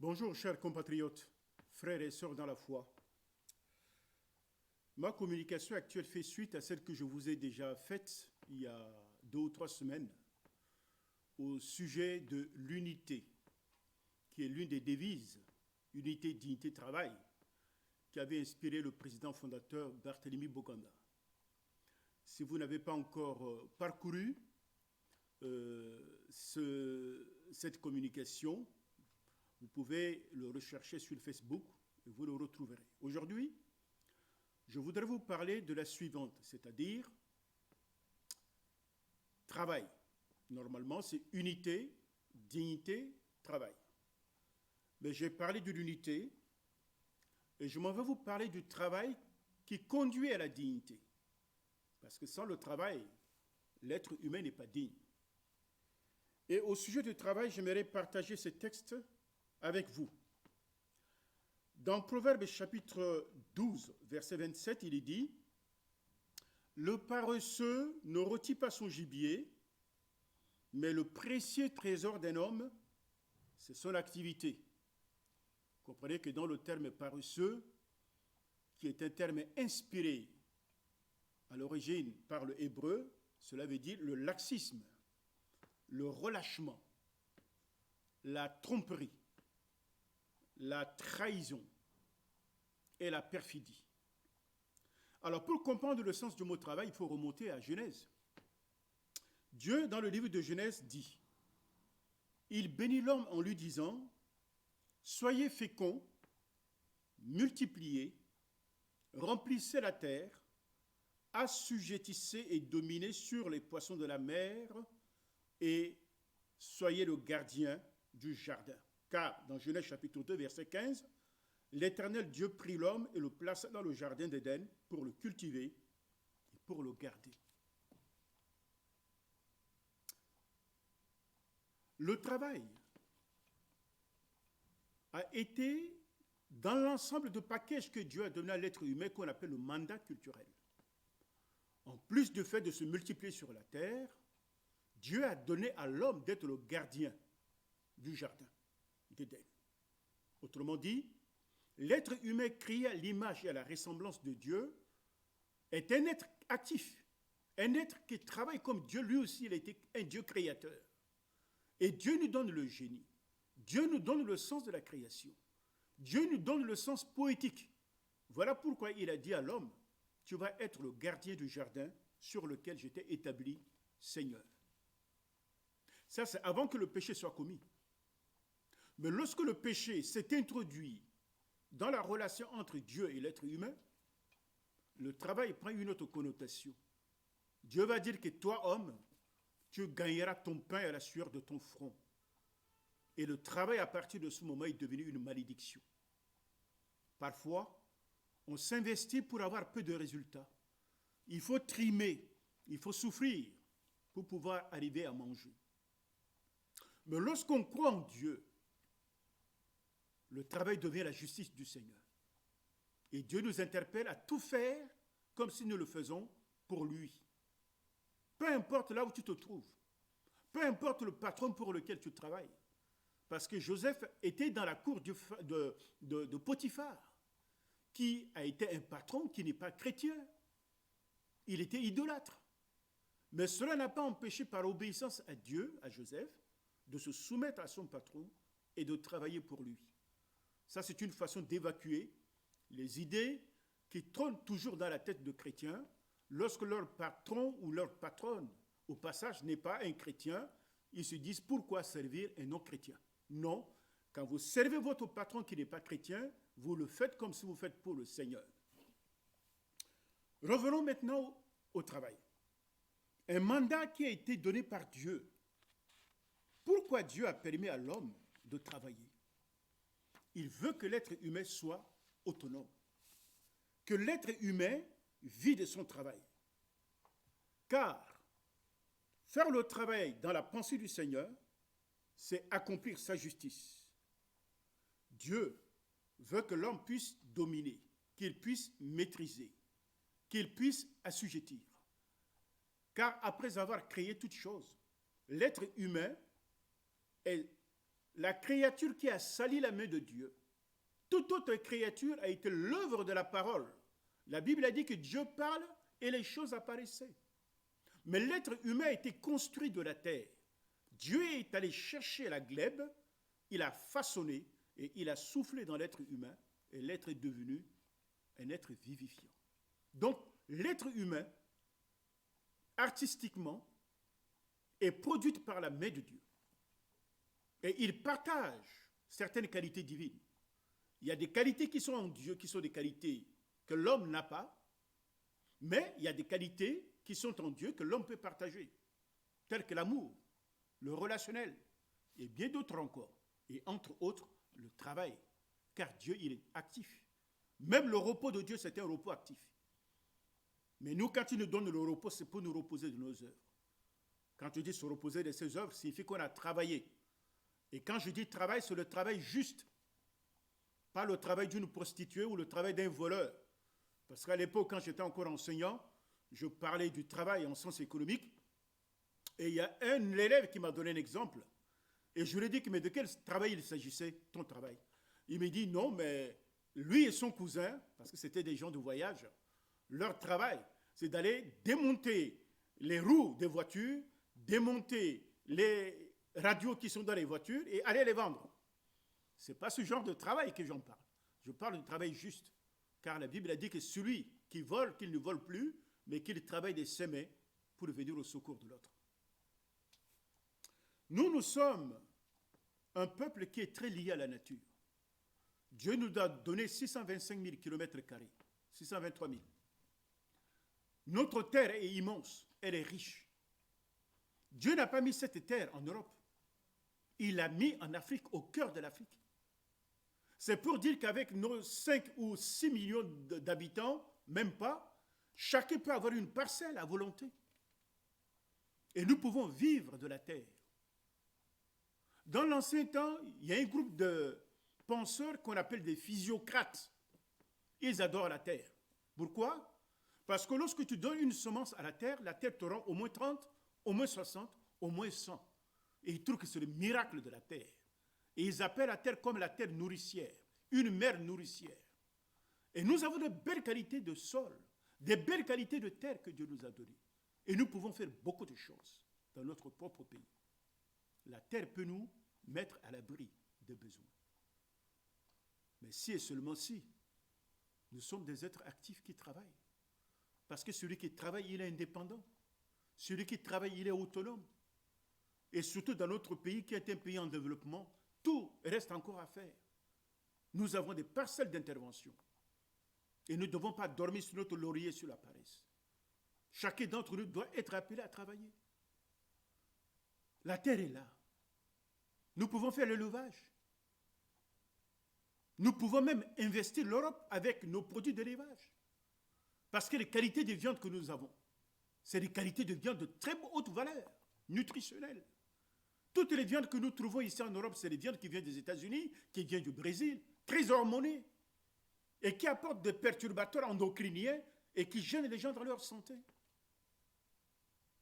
Bonjour chers compatriotes, frères et sœurs dans la foi. Ma communication actuelle fait suite à celle que je vous ai déjà faite il y a 2 ou 3 semaines au sujet de l'unité, qui est l'une des devises, unité, dignité, travail, qui avait inspiré le président fondateur Barthélemy Boganda. Si vous n'avez pas encore parcouru cette communication, vous pouvez le rechercher sur Facebook et vous le retrouverez. Aujourd'hui, je voudrais vous parler de la suivante, c'est-à-dire travail. Normalement, c'est unité, dignité, travail. Mais j'ai parlé de l'unité et je m'en vais vous parler du travail qui conduit à la dignité. Parce que sans le travail, l'être humain n'est pas digne. Et au sujet du travail, j'aimerais partager ce texte avec vous. Dans Proverbe chapitre 12, verset 27, il est dit « Le paresseux ne rôtit pas son gibier, mais le précieux trésor d'un homme, c'est son activité. » Comprenez que dans le terme paresseux, qui est un terme inspiré à l'origine par le hébreu, cela veut dire le laxisme, le relâchement, la tromperie, la trahison et la perfidie. Alors, pour comprendre le sens du mot travail, il faut remonter à Genèse. Dieu, dans le livre de Genèse, dit « Il bénit l'homme en lui disant « Soyez féconds, multipliez, remplissez la terre, assujettissez et dominez sur les poissons de la mer et soyez le gardien du jardin. » Car dans Genèse chapitre 2, verset 15, l'Éternel Dieu prit l'homme et le plaça dans le jardin d'Éden pour le cultiver et pour le garder. Le travail a été dans l'ensemble de packages que Dieu a donné à l'être humain qu'on appelle le mandat culturel. En plus du fait de se multiplier sur la terre, Dieu a donné à l'homme d'être le gardien du jardin d'Éden. Autrement dit, l'être humain créé à l'image et à la ressemblance de Dieu est un être actif, un être qui travaille comme Dieu. Lui aussi, il a été un Dieu créateur. Et Dieu nous donne le génie. Dieu nous donne le sens de la création. Dieu nous donne le sens poétique. Voilà pourquoi il a dit à l'homme, tu vas être le gardien du jardin sur lequel j'étais établi Seigneur. Ça, c'est avant que le péché soit commis. Mais lorsque le péché s'est introduit dans la relation entre Dieu et l'être humain, le travail prend une autre connotation. Dieu va dire que toi, homme, tu gagneras ton pain à la sueur de ton front. Et le travail, à partir de ce moment, est devenu une malédiction. Parfois, on s'investit pour avoir peu de résultats. Il faut trimer, il faut souffrir pour pouvoir arriver à manger. Mais lorsqu'on croit en Dieu, le travail devient la justice du Seigneur. Et Dieu nous interpelle à tout faire comme si nous le faisons pour lui. Peu importe là où tu te trouves, peu importe le patron pour lequel tu travailles. Parce que Joseph était dans la cour de Potiphar, qui a été un patron qui n'est pas chrétien. Il était idolâtre. Mais cela n'a pas empêché, par obéissance à Dieu, à Joseph, de se soumettre à son patron et de travailler pour lui. Ça, c'est une façon d'évacuer les idées qui trônent toujours dans la tête de chrétiens lorsque leur patron ou leur patronne, au passage, n'est pas un chrétien. Ils se disent pourquoi servir un non-chrétien. Non, quand vous servez votre patron qui n'est pas chrétien, vous le faites comme si vous faites pour le Seigneur. Revenons maintenant au travail. Un mandat qui a été donné par Dieu. Pourquoi Dieu a permis à l'homme de travailler? Il veut que l'être humain soit autonome, que l'être humain vive de son travail. Car faire le travail dans la pensée du Seigneur, c'est accomplir sa justice. Dieu veut que l'homme puisse dominer, qu'il puisse maîtriser, qu'il puisse assujettir. Car après avoir créé toutes choses, l'être humain est la créature qui a sali la main de Dieu. Toute autre créature a été l'œuvre de la parole. La Bible a dit que Dieu parle et les choses apparaissaient. Mais l'être humain a été construit de la terre. Dieu est allé chercher la glèbe, il a façonné et il a soufflé dans l'être humain et l'être est devenu un être vivifiant. Donc, l'être humain, artistiquement, est produit par la main de Dieu. Et il partage certaines qualités divines. Il y a des qualités qui sont en Dieu, qui sont des qualités que l'homme n'a pas, mais il y a des qualités qui sont en Dieu que l'homme peut partager, telles que l'amour, le relationnel, et bien d'autres encore. Et entre autres, le travail, car Dieu, il est actif. Même le repos de Dieu, c'est un repos actif. Mais nous, quand il nous donne le repos, c'est pour nous reposer de nos œuvres. Quand je dis se reposer de ses œuvres, ça signifie qu'on a travaillé. Et quand je dis travail, c'est le travail juste. Pas le travail d'une prostituée ou le travail d'un voleur. Parce qu'à l'époque, quand j'étais encore enseignant, je parlais du travail en sens économique. Et il y a un élève qui m'a donné un exemple. Et je lui ai dit, mais de quel travail il s'agissait, ton travail? Il m'a dit, non, mais lui et son cousin, parce que c'était des gens de voyage, leur travail, c'est d'aller démonter les roues des voitures, démonter les radios qui sont dans les voitures et aller les vendre. Ce n'est pas ce genre de travail que j'en parle. Je parle du travail juste. Car la Bible a dit que celui qui vole, qu'il ne vole plus, mais qu'il travaille des semaines pour venir au secours de l'autre. Nous sommes un peuple qui est très lié à la nature. Dieu nous a donné 625 000 km², 623 000. Notre terre est immense, elle est riche. Dieu n'a pas mis cette terre en Europe. Il l'a mis en Afrique, au cœur de l'Afrique. C'est pour dire qu'avec nos 5 ou 6 millions d'habitants, même pas, chacun peut avoir une parcelle à volonté. Et nous pouvons vivre de la terre. Dans l'ancien temps, il y a un groupe de penseurs qu'on appelle des physiocrates. Ils adorent la terre. Pourquoi? Parce que lorsque tu donnes une semence à la terre te rend au moins 30, au moins 60, au moins 100. Et ils trouvent que c'est le miracle de la terre. Et ils appellent la terre comme la terre nourricière, une mère nourricière. Et nous avons de belles qualités de sol, des belles qualités de terre que Dieu nous a données. Et nous pouvons faire beaucoup de choses dans notre propre pays. La terre peut nous mettre à l'abri des besoins. Mais si et seulement si, nous sommes des êtres actifs qui travaillent. Parce que celui qui travaille, il est indépendant. Celui qui travaille, il est autonome. Et surtout dans notre pays, qui est un pays en développement, tout reste encore à faire. Nous avons des parcelles d'intervention. Et nous ne devons pas dormir sur notre laurier sur la paresse. Chacun d'entre nous doit être appelé à travailler. La terre est là. Nous pouvons faire l'élevage. Nous pouvons même investir l'Europe avec nos produits d'élevage. Parce que les qualités de viande que nous avons, c'est des qualités de viande de très haute valeur, nutritionnelle. Toutes les viandes que nous trouvons ici en Europe, c'est des viandes qui viennent des États-Unis, qui viennent du Brésil, très hormonées, et qui apportent des perturbateurs endocriniens et qui gênent les gens dans leur santé.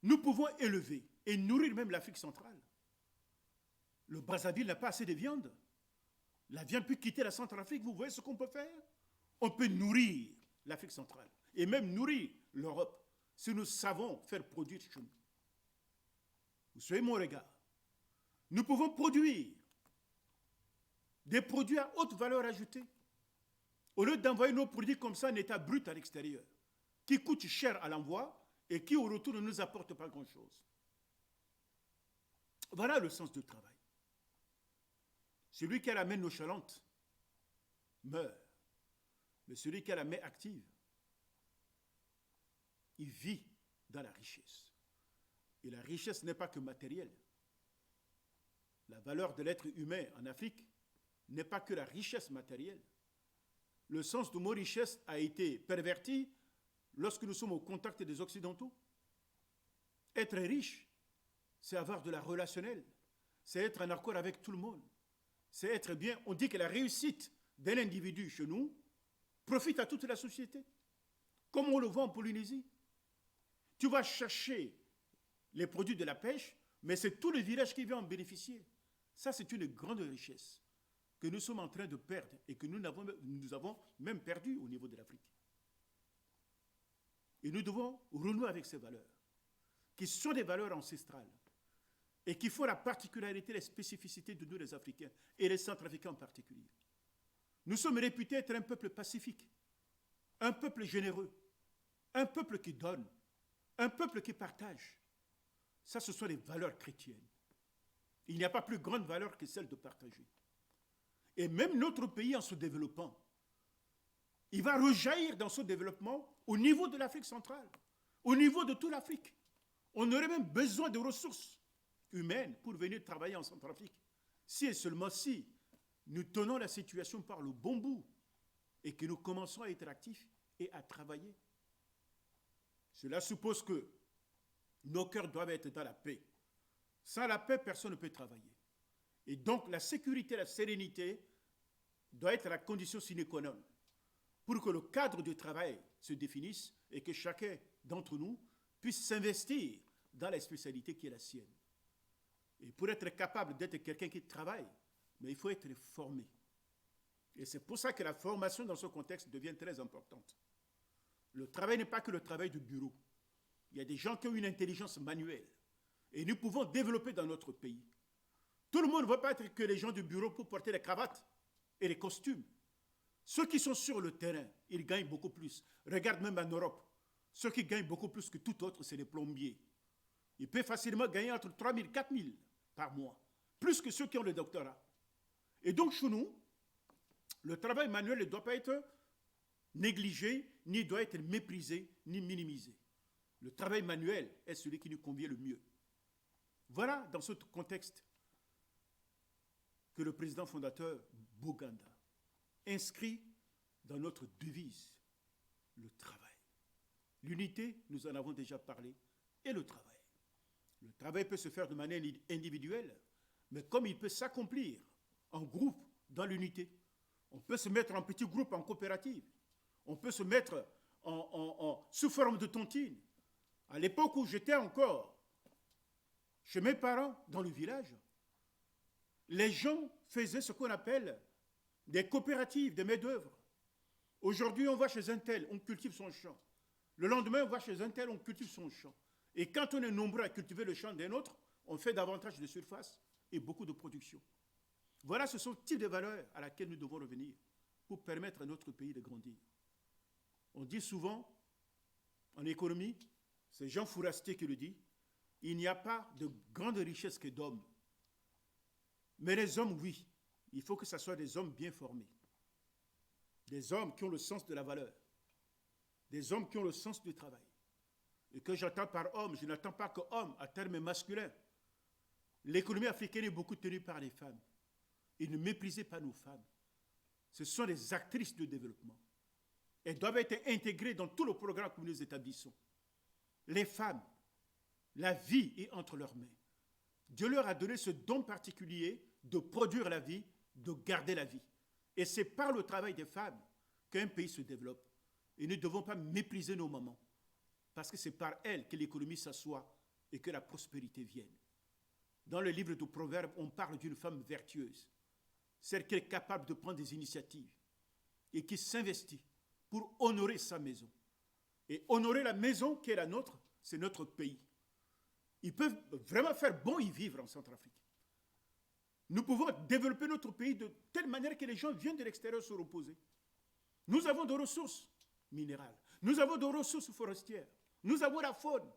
Nous pouvons élever et nourrir même l'Afrique centrale. Le Brazzaville n'a pas assez de viande. La viande peut quitter la Centrafrique. Vous voyez ce qu'on peut faire? On peut nourrir l'Afrique centrale et même nourrir l'Europe si nous savons faire produire chez nous. Vous suivez mon regard? Nous pouvons produire des produits à haute valeur ajoutée au lieu d'envoyer nos produits comme ça en état brut à l'extérieur, qui coûtent cher à l'envoi et qui au retour ne nous apportent pas grand-chose. Voilà le sens du travail. Celui qui a la main nonchalante meurt. Mais celui qui a la main active, il vit dans la richesse. Et la richesse n'est pas que matérielle. La valeur de l'être humain en Afrique n'est pas que la richesse matérielle. Le sens du mot richesse a été perverti lorsque nous sommes au contact des Occidentaux. Être riche, c'est avoir de la relationnelle. C'est être en accord avec tout le monde. C'est être bien. On dit que la réussite d'un individu chez nous profite à toute la société. Comme on le voit en Polynésie. Tu vas chercher les produits de la pêche, mais c'est tout le village qui vient en bénéficier. Ça, c'est une grande richesse que nous sommes en train de perdre et que nous avons même perdu au niveau de l'Afrique. Et nous devons renouer avec ces valeurs, qui sont des valeurs ancestrales et qui font la particularité, les spécificités de nous les Africains et les Centrafricains en particulier. Nous sommes réputés être un peuple pacifique, un peuple généreux, un peuple qui donne, un peuple qui partage. Ça, ce sont les valeurs chrétiennes. Il n'y a pas plus grande valeur que celle de partager. Et même notre pays, en se développant, il va rejaillir dans son développement au niveau de l'Afrique centrale, au niveau de toute l'Afrique. On aurait même besoin de ressources humaines pour venir travailler en Centrafrique. Si et seulement si nous tenons la situation par le bon bout et que nous commençons à être actifs et à travailler. Cela suppose que nos cœurs doivent être dans la paix. Sans la paix, personne ne peut travailler. Et donc, la sécurité, la sérénité doit être la condition sine qua non pour que le cadre du travail se définisse et que chacun d'entre nous puisse s'investir dans la spécialité qui est la sienne. Et pour être capable d'être quelqu'un qui travaille, mais il faut être formé. Et c'est pour ça que la formation dans ce contexte devient très importante. Le travail n'est pas que le travail du bureau. Il y a des gens qui ont une intelligence manuelle. Et nous pouvons développer dans notre pays. Tout le monde ne va pas être que les gens du bureau pour porter les cravates et les costumes. Ceux qui sont sur le terrain, ils gagnent beaucoup plus. Regarde même en Europe. Ceux qui gagnent beaucoup plus que tout autre, c'est les plombiers. Ils peuvent facilement gagner entre 3 000 et 4 000 par mois. Plus que ceux qui ont le doctorat. Et donc, chez nous, le travail manuel ne doit pas être négligé, ni doit être méprisé, ni minimisé. Le travail manuel est celui qui nous convient le mieux. Voilà, dans ce contexte, que le président fondateur Boganda inscrit dans notre devise le travail. L'unité, nous en avons déjà parlé, et le travail. Le travail peut se faire de manière individuelle, mais comme il peut s'accomplir en groupe dans l'unité, on peut se mettre en petit groupe, en coopérative, on peut se mettre sous forme de tontine. À l'époque où j'étais encore chez mes parents dans le village, les gens faisaient ce qu'on appelle des coopératives, des main-d'œuvre. Aujourd'hui, on va chez un tel, on cultive son champ. Le lendemain, on va chez un tel, on cultive son champ. Et quand on est nombreux à cultiver le champ d'un autre, on fait davantage de surface et beaucoup de production. Voilà, ce sont le type de valeurs à laquelle nous devons revenir pour permettre à notre pays de grandir. On dit souvent, en économie, c'est Jean Fourastier qui le dit, il n'y a pas de grande richesse que d'hommes. Mais les hommes, oui. Il faut que ce soit des hommes bien formés. Des hommes qui ont le sens de la valeur. Des hommes qui ont le sens du travail. Et que j'entends par homme, je n'attends pas que homme à terme masculin. L'économie africaine est beaucoup tenue par les femmes. Et ne méprisez pas nos femmes. Ce sont des actrices de développement. Elles doivent être intégrées dans tout le programme que nous établissons. Les femmes, la vie est entre leurs mains. Dieu leur a donné ce don particulier de produire la vie, de garder la vie. Et c'est par le travail des femmes qu'un pays se développe. Et nous ne devons pas mépriser nos mamans, parce que c'est par elles que l'économie s'assoit et que la prospérité vienne. Dans le livre de Proverbes, on parle d'une femme vertueuse, celle qui est capable de prendre des initiatives et qui s'investit pour honorer sa maison. Et honorer la maison qui est la nôtre, c'est notre pays. Ils peuvent vraiment faire bon y vivre en Centrafrique. Nous pouvons développer notre pays de telle manière que les gens viennent de l'extérieur se reposer. Nous avons des ressources minérales. Nous avons des ressources forestières. Nous avons la faune.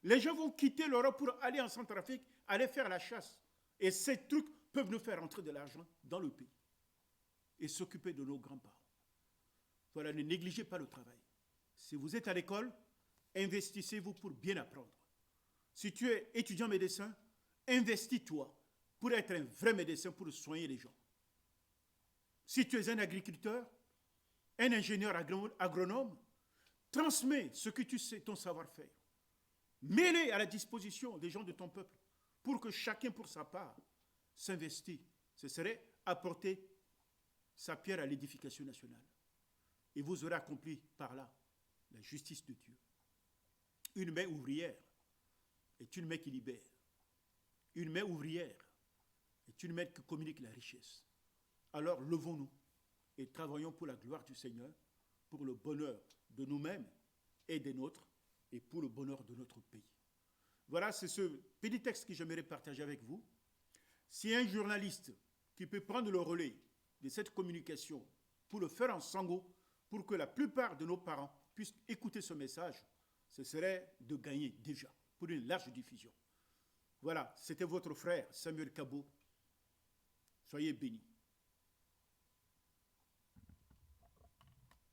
Les gens vont quitter l'Europe pour aller en Centrafrique, aller faire la chasse. Et ces trucs peuvent nous faire entrer de l'argent dans le pays et s'occuper de nos grands-parents. Voilà, ne négligez pas le travail. Si vous êtes à l'école, investissez-vous pour bien apprendre. Si tu es étudiant médecin, investis-toi pour être un vrai médecin, pour soigner les gens. Si tu es un agriculteur, un ingénieur agronome, transmets ce que tu sais, ton savoir-faire. Mets-les à la disposition des gens de ton peuple pour que chacun, pour sa part, s'investisse. Ce serait apporter sa pierre à l'édification nationale. Et vous aurez accompli par là la justice de Dieu. Une main ouvrière est une main qui libère. Une main ouvrière est une main qui communique la richesse. Alors levons-nous et travaillons pour la gloire du Seigneur, pour le bonheur de nous-mêmes et des nôtres, et pour le bonheur de notre pays. Voilà, c'est ce petit texte que j'aimerais partager avec vous. Si un journaliste qui peut prendre le relais de cette communication pour le faire en sango, pour que la plupart de nos parents puissent écouter ce message, ce serait de gagner déjà, pour une large diffusion. Voilà, c'était votre frère Samuel Kabo. Soyez bénis.